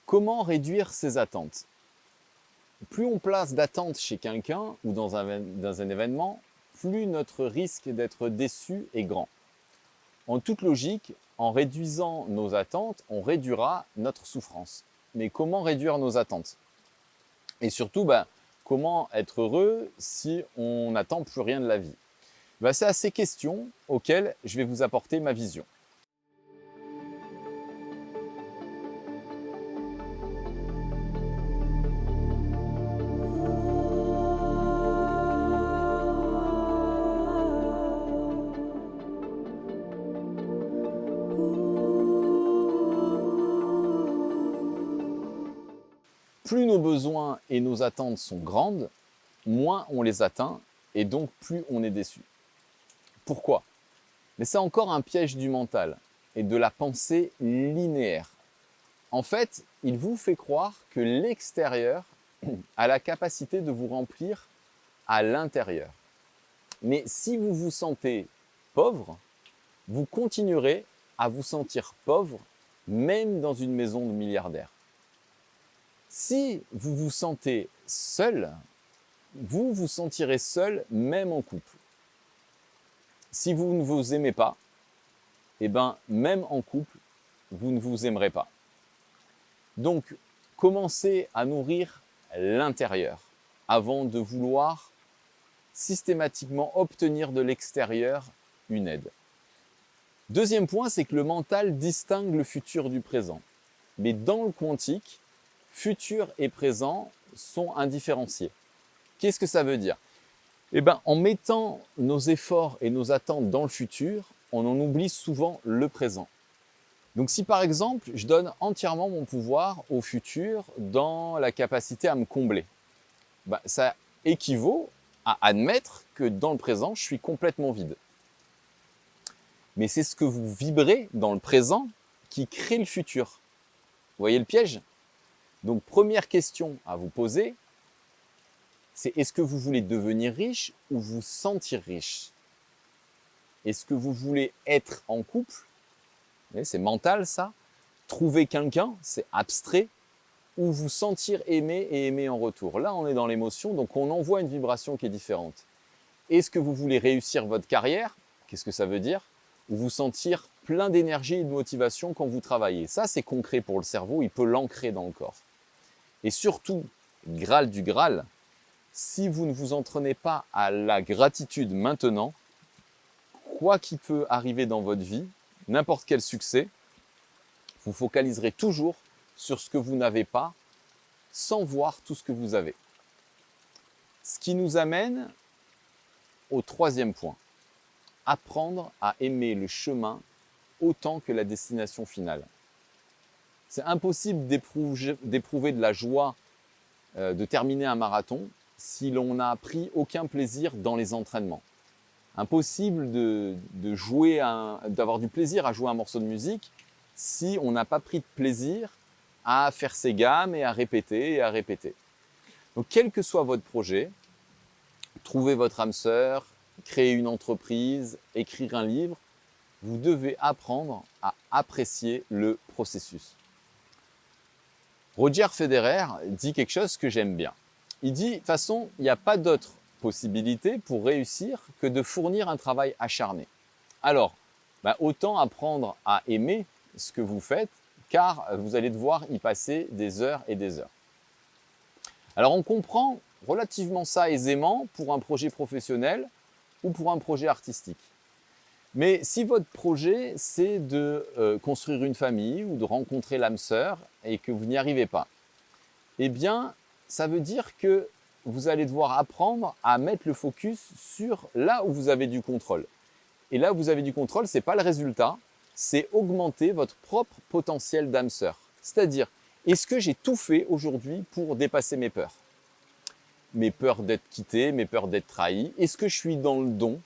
Comment réduire ses attentes? Plus on place d'attentes chez quelqu'un ou dans un événement, plus notre risque d'être déçu est grand. En toute logique, en réduisant nos attentes, on réduira notre souffrance. Mais comment réduire nos attentes? Et surtout, comment être heureux si on n'attend plus rien de la vie? C'est à ces questions auxquelles je vais vous apporter ma vision. Plus nos besoins et nos attentes sont grandes, moins on les atteint et donc plus on est déçu. Pourquoi? Mais c'est encore un piège du mental et de la pensée linéaire. En fait, il vous fait croire que l'extérieur a la capacité de vous remplir à l'intérieur. Mais si vous vous sentez pauvre, vous continuerez à vous sentir pauvre même dans une maison de milliardaire. Si vous vous sentez seul, vous vous sentirez seul même en couple. Si vous ne vous aimez pas, même en couple, vous ne vous aimerez pas. Donc, commencez à nourrir l'intérieur avant de vouloir systématiquement obtenir de l'extérieur une aide. Deuxième point, c'est que le mental distingue le futur du présent. Mais dans le quantique, futur et présent sont indifférenciés. Qu'est-ce que ça veut dire? En mettant nos efforts et nos attentes dans le futur, on en oublie souvent le présent. Donc si par exemple, je donne entièrement mon pouvoir au futur dans la capacité à me combler, ça équivaut à admettre que dans le présent, je suis complètement vide. Mais c'est ce que vous vibrez dans le présent qui crée le futur. Vous voyez le piège? Donc première question à vous poser, c'est est-ce que vous voulez devenir riche ou vous sentir riche? Est-ce que vous voulez être en couple? C'est mental ça. Trouver quelqu'un, c'est abstrait. Ou vous sentir aimé et aimer en retour. Là, on est dans l'émotion, donc on envoie une vibration qui est différente. Est-ce que vous voulez réussir votre carrière? Qu'est-ce que ça veut dire? Ou vous sentir plein d'énergie et de motivation quand vous travaillez. Ça, c'est concret pour le cerveau, il peut l'ancrer dans le corps. Et surtout, Graal du Graal, si vous ne vous entraînez pas à la gratitude maintenant, quoi qu'il peut arriver dans votre vie, n'importe quel succès, vous focaliserez toujours sur ce que vous n'avez pas, sans voir tout ce que vous avez. Ce qui nous amène au troisième point. Apprendre à aimer le chemin autant que la destination finale. C'est impossible d'éprouver de la joie de terminer un marathon si l'on n'a pris aucun plaisir dans les entraînements. Impossible d'avoir du plaisir à jouer un morceau de musique si on n'a pas pris de plaisir à faire ses gammes et à répéter et à répéter. Donc quel que soit votre projet, trouvez votre âme sœur, créer une entreprise, écrire un livre, vous devez apprendre à apprécier le processus. Roger Federer dit quelque chose que j'aime bien. Il dit, de toute façon, il n'y a pas d'autre possibilité pour réussir que de fournir un travail acharné. Alors, autant apprendre à aimer ce que vous faites, car vous allez devoir y passer des heures et des heures. Alors, on comprend relativement ça aisément pour un projet professionnel ou pour un projet artistique. Mais si votre projet, c'est de construire une famille ou de rencontrer l'âme sœur et que vous n'y arrivez pas, ça veut dire que vous allez devoir apprendre à mettre le focus sur là où vous avez du contrôle. Et là où vous avez du contrôle, ce n'est pas le résultat, c'est augmenter votre propre potentiel d'âme sœur. C'est-à-dire, est-ce que j'ai tout fait aujourd'hui pour dépasser mes peurs? Mes peurs d'être quitté, mes peurs d'être trahi. Est-ce que je suis dans le don?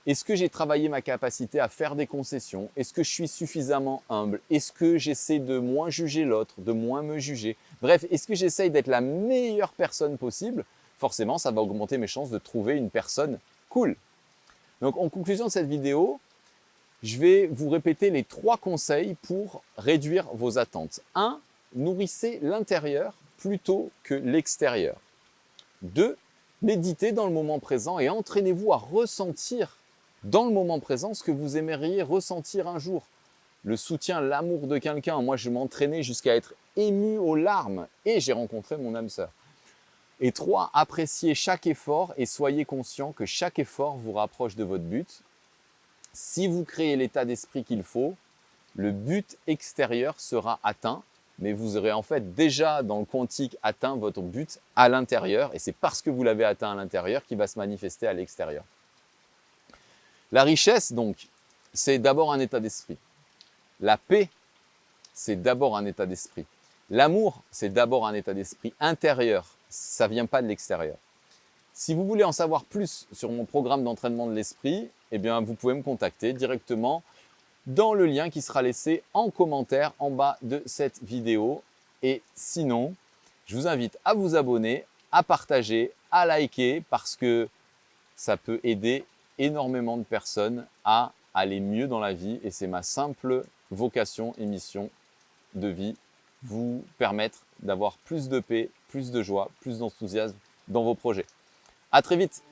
Est-ce que j'ai travaillé ma capacité à faire des concessions? Est-ce que je suis suffisamment humble? Est-ce que j'essaie de moins juger l'autre, de moins me juger? Bref, est-ce que j'essaye d'être la meilleure personne possible? Forcément, ça va augmenter mes chances de trouver une personne cool. Donc, en conclusion de cette vidéo, je vais vous répéter les 3 conseils pour réduire vos attentes. 1. nourrissez l'intérieur plutôt que l'extérieur. 2. Méditez dans le moment présent et entraînez-vous à ressentir dans le moment présent ce que vous aimeriez ressentir un jour. Le soutien, l'amour de quelqu'un. Moi, je m'entraînais jusqu'à être ému aux larmes et j'ai rencontré mon âme sœur. Et 3. Appréciez chaque effort et soyez conscient que chaque effort vous rapproche de votre but. Si vous créez l'état d'esprit qu'il faut, le but extérieur sera atteint, mais vous aurez en fait déjà dans le quantique atteint votre but à l'intérieur et c'est parce que vous l'avez atteint à l'intérieur qu'il va se manifester à l'extérieur. La richesse, donc, c'est d'abord un état d'esprit. La paix, c'est d'abord un état d'esprit. L'amour, c'est d'abord un état d'esprit intérieur. Ça ne vient pas de l'extérieur. Si vous voulez en savoir plus sur mon programme d'entraînement de l'esprit, eh bien, vous pouvez me contacter directement dans le lien qui sera laissé en commentaire en bas de cette vidéo. Et sinon, je vous invite à vous abonner, à partager, à liker parce que ça peut aider énormément de personnes à aller mieux dans la vie et c'est ma simple vocation et mission de vie, vous permettre d'avoir plus de paix, plus de joie, plus d'enthousiasme dans vos projets. À très vite!